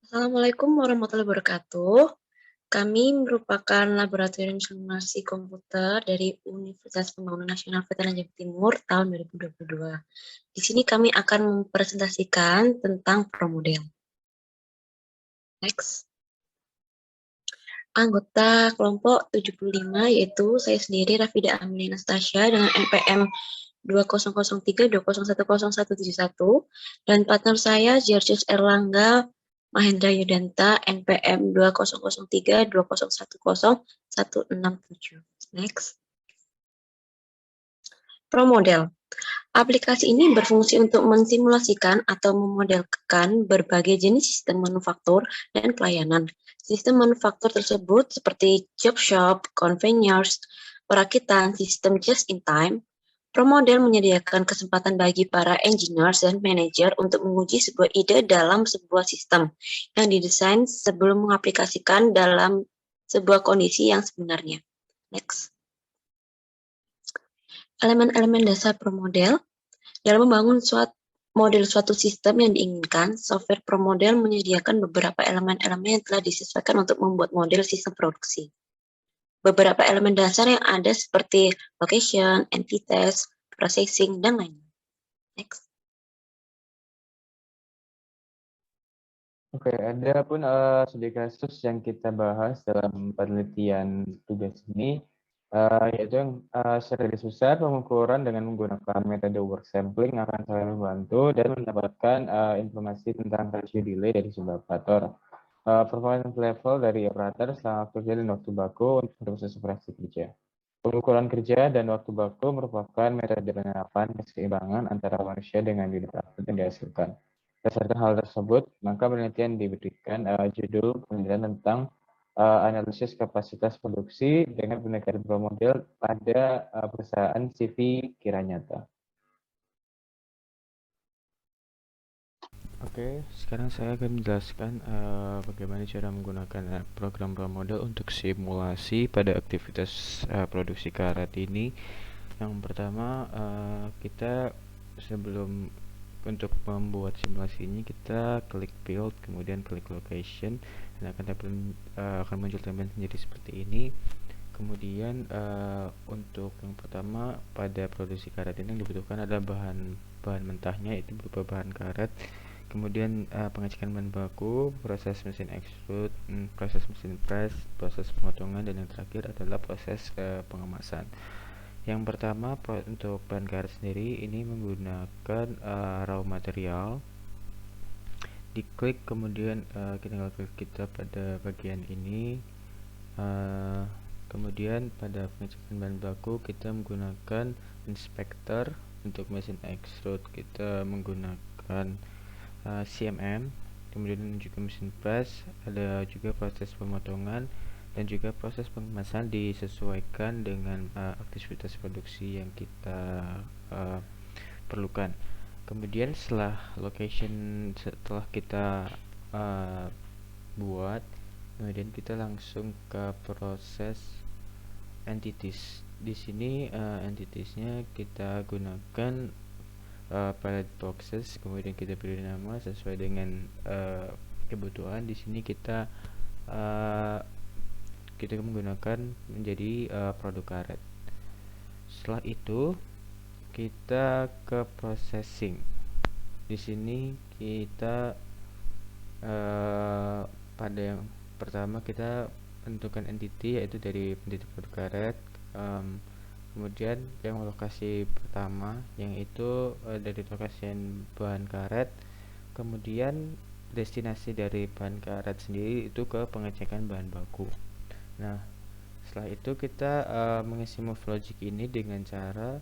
Assalamualaikum warahmatullahi wabarakatuh. Kami merupakan laboratorium simulasi komputer dari Universitas Pembangunan Nasional Veteran Jawa Timur tahun 2022. Di sini kami akan mempresentasikan tentang ProModel. Next. Anggota kelompok 75 yaitu saya sendiri Rafida Amelia Nastasya dengan NPM 200320101171 dan partner saya Georgius Erlangga Mahendra Yudanta NPM 200320110167. Next. ProModel. Aplikasi ini berfungsi untuk mensimulasikan atau memodelkan berbagai jenis sistem manufaktur dan pelayanan. Sistem manufaktur tersebut seperti job shop, conveyors, perakitan, sistem just-in-time. ProModel menyediakan kesempatan bagi para engineers dan manajer untuk menguji sebuah ide dalam sebuah sistem yang didesain sebelum mengaplikasikan dalam sebuah kondisi yang sebenarnya. Next. Elemen-elemen dasar ProModel. Dalam membangun suatu sistem yang diinginkan, software ProModel menyediakan beberapa elemen-elemen yang telah disesuaikan untuk membuat model sistem produksi. Beberapa elemen dasar yang ada seperti location, entities, processing, dan lainnya. Next. Oke, ada pun studi kasus yang kita bahas dalam penelitian tugas ini, yaitu yang secara garis besar pengukuran dengan menggunakan metode work sampling akan sangat membantu dan mendapatkan informasi tentang rasio delay dari sebuah operator, performance level dari operator selama kerja dan waktu baku untuk proses operasi kerja. Pengukuran kerja dan waktu baku merupakan metode penerapan keseimbangan antara manusia dengan unit output yang dihasilkan. Berdasarkan hal tersebut, maka penelitian diberikan judul penelitian tentang analisis kapasitas produksi dengan pendekatan ProModel pada perusahaan CV Kiranyata. Oke, sekarang saya akan menjelaskan bagaimana cara menggunakan program ProModel untuk simulasi pada aktivitas produksi karet ini. Yang pertama, kita sebelum untuk membuat simulasi ini kita klik build, kemudian klik location, dan akan muncul tampilan sendiri seperti ini. Kemudian untuk yang pertama pada produksi karet ini yang dibutuhkan adalah bahan mentahnya, itu berupa bahan karet. Kemudian pengecekan bahan baku, proses mesin extrude, proses mesin press, proses pemotongan, dan yang terakhir adalah proses pengemasan. Yang pertama untuk bahan karet sendiri ini menggunakan raw material. Diklik kemudian kita klik kita pada bagian ini. Kemudian pada pengecekan bahan baku kita menggunakan inspektor. Untuk mesin extrude kita menggunakan CMM. Kemudian juga mesin press, ada juga proses pemotongan dan juga proses pengemasan disesuaikan dengan aktivitas produksi yang kita perlukan. Kemudian setelah kita buat, kemudian kita langsung ke proses entities. Di sini entitiesnya kita gunakan palette boxes, kemudian kita beri nama sesuai dengan kebutuhan. Di sini kita menggunakan menjadi produk karet. Setelah itu kita ke processing. Di sini kita pada yang pertama kita tentukan entity, yaitu dari entity produk karet. Kemudian yang lokasi pertama yang itu dari lokasi bahan karet. Kemudian destinasi dari bahan karet sendiri itu ke pengecekan bahan baku. Nah, setelah itu kita mengisi move logic ini dengan cara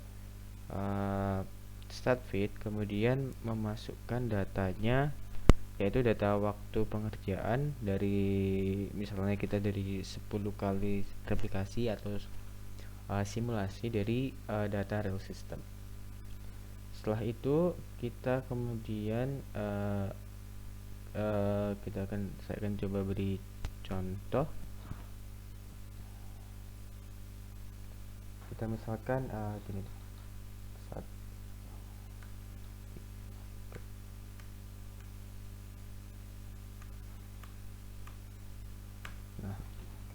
start feed, kemudian memasukkan datanya, yaitu data waktu pengerjaan dari misalnya kita dari 10 kali replikasi atau simulasi dari data real system. Setelah itu kita kemudian saya akan coba beri contoh. Kita misalkan gini,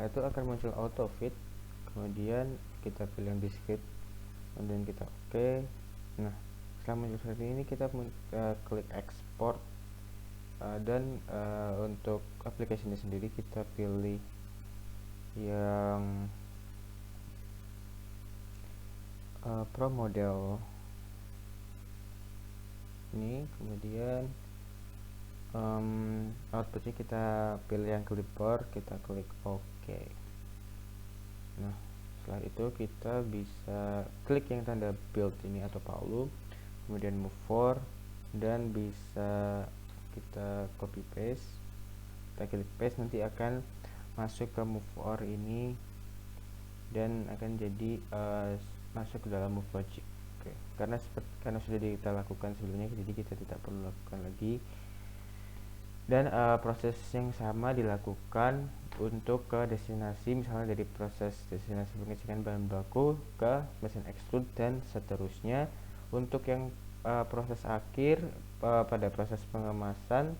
Setelah itu akan muncul auto fit, kemudian kita pilih yang discrete, kemudian kita oke. Nah, setelah muncul seperti ini kita klik export, dan untuk aplikasinya sendiri kita pilih yang Pro Model ini, kemudian outputnya kita pilih yang clipboard, kita klik OK. Nah, setelah itu kita bisa klik yang tanda build ini atau palu, kemudian move for, dan bisa kita copy paste. Kita klik paste, nanti akan masuk ke move for ini dan akan jadi masuk ke dalam move logic. Oke. Karena sudah kita lakukan sebelumnya, jadi kita tidak perlu lakukan lagi. Dan proses yang sama dilakukan untuk ke destinasi, misalnya dari proses destinasi pengecekan bahan baku ke mesin extrude dan seterusnya. Untuk yang proses akhir, pada proses pengemasan,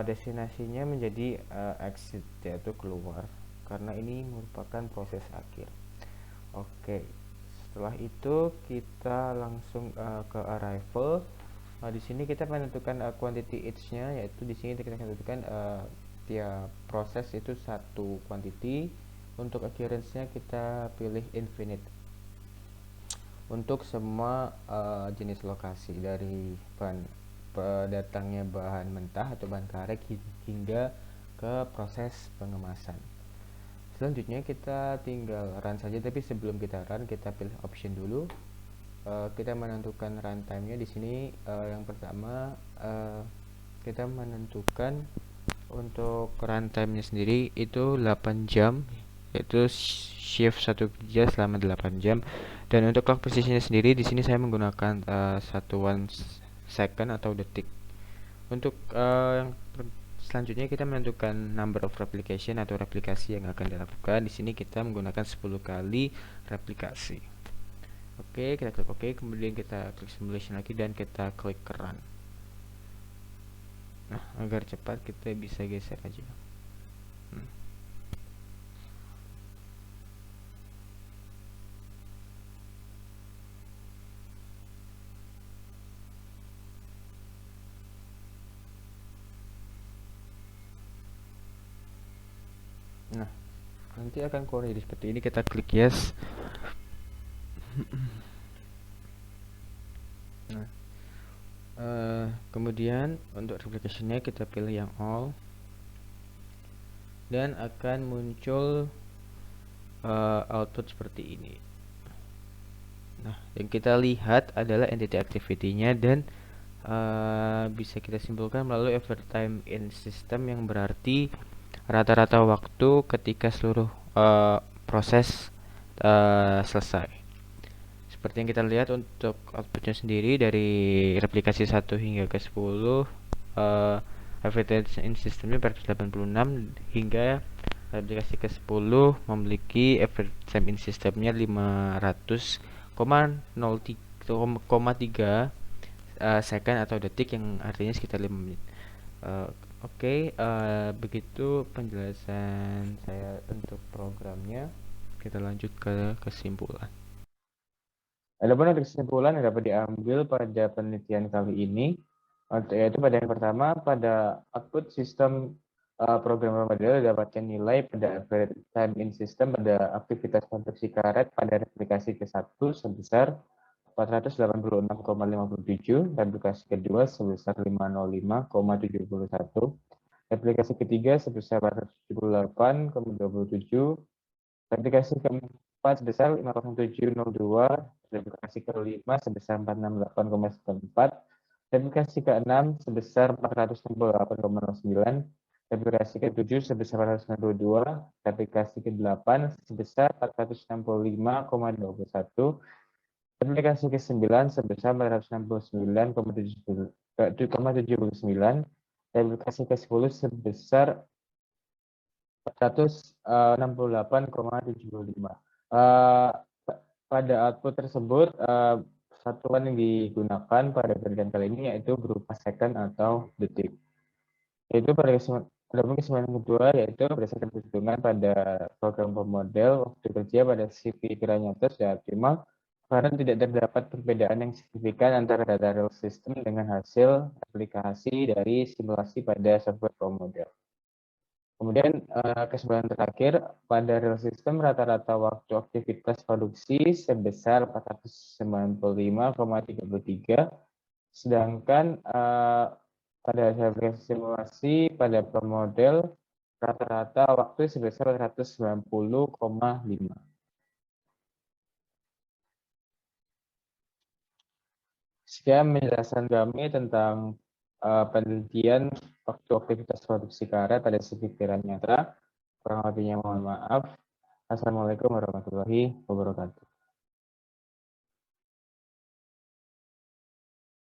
destinasinya menjadi exit, yaitu keluar, karena ini merupakan proses akhir. Oke, setelah itu kita langsung ke arrival. Di sini kita menentukan quantity each-nya, yaitu di sini kita menentukan tiap proses itu satu quantity. Untuk occurrence-nya kita pilih infinite untuk semua jenis lokasi, dari datangnya bahan mentah atau bahan karet hingga ke proses pengemasan. Selanjutnya kita tinggal run saja, tapi sebelum kita run kita pilih option dulu. Kita menentukan runtime-nya di sini. Yang pertama kita menentukan untuk runtime-nya sendiri itu 8 jam, yaitu shift satu kerja selama 8 jam. Dan untuk clock precision-nya sendiri di sini saya menggunakan satuan second atau detik. Untuk yang selanjutnya kita menentukan number of replication atau replikasi yang akan dilakukan. Di sini kita menggunakan 10 kali replikasi. Oke, kita klik OK, kemudian kita klik simulation lagi dan kita klik run. Nah, agar cepat kita bisa geser aja. Nah, nanti akan keluar jadi seperti ini. Kita klik yes. Nah, kemudian untuk replication-nya kita pilih yang all, dan akan muncul output seperti ini. Nah, yang kita lihat adalah entity activity-nya, dan bisa kita simpulkan melalui average time in system, yang berarti rata-rata waktu ketika seluruh proses selesai. Seperti yang kita lihat untuk outputnya sendiri, dari replikasi 1 hingga ke 10, average time in systemnya 486, hingga replikasi ke 10 memiliki average time in systemnya 500,03 second atau detik, yang artinya sekitar 5 menit. Oke, begitu penjelasan saya untuk programnya. Kita lanjut ke kesimpulan. Adapun untuk kesimpulan yang dapat diambil pada penelitian kali ini, yaitu pada yang pertama, pada output sistem program model dapatkan nilai pada average time in system pada aktivitas konstruksi karet pada replikasi ke-1 sebesar 486,57, replikasi kedua sebesar 505,71, replikasi ketiga sebesar 478,27, replikasi keempat sebesar 507,02, replikasi kelima sebesar 468,94, replikasi keenam sebesar 468,09, replikasi ketujuh sebesar 492, replikasi ke-8 sebesar 465,21, replikasi ke-9 sebesar 469,79, replikasi ke-10 sebesar 468,75. Pada output tersebut, satuan yang digunakan pada penelitian kali ini yaitu berupa second atau detik. Yaitu pada Adapun kesimpulan kedua yaitu berdasarkan perhitungan pada program pemodel waktu kerja pada sisi pikiran nyata sudah optimal karena tidak terdapat perbedaan yang signifikan antara data real system dengan hasil aplikasi dari simulasi pada software pemodel. Kemudian kesimpulan terakhir, pada real system rata-rata waktu aktivitas produksi sebesar 495,33, sedangkan pada hasil simulasi pada pemodel rata-rata waktu sebesar 490,5. Sekian penjelasan kami tentang penelitian waktu aktivitas produksi karet pada sisi pikiran nyata. Kurang lebihnya mohon maaf. Assalamualaikum warahmatullahi wabarakatuh.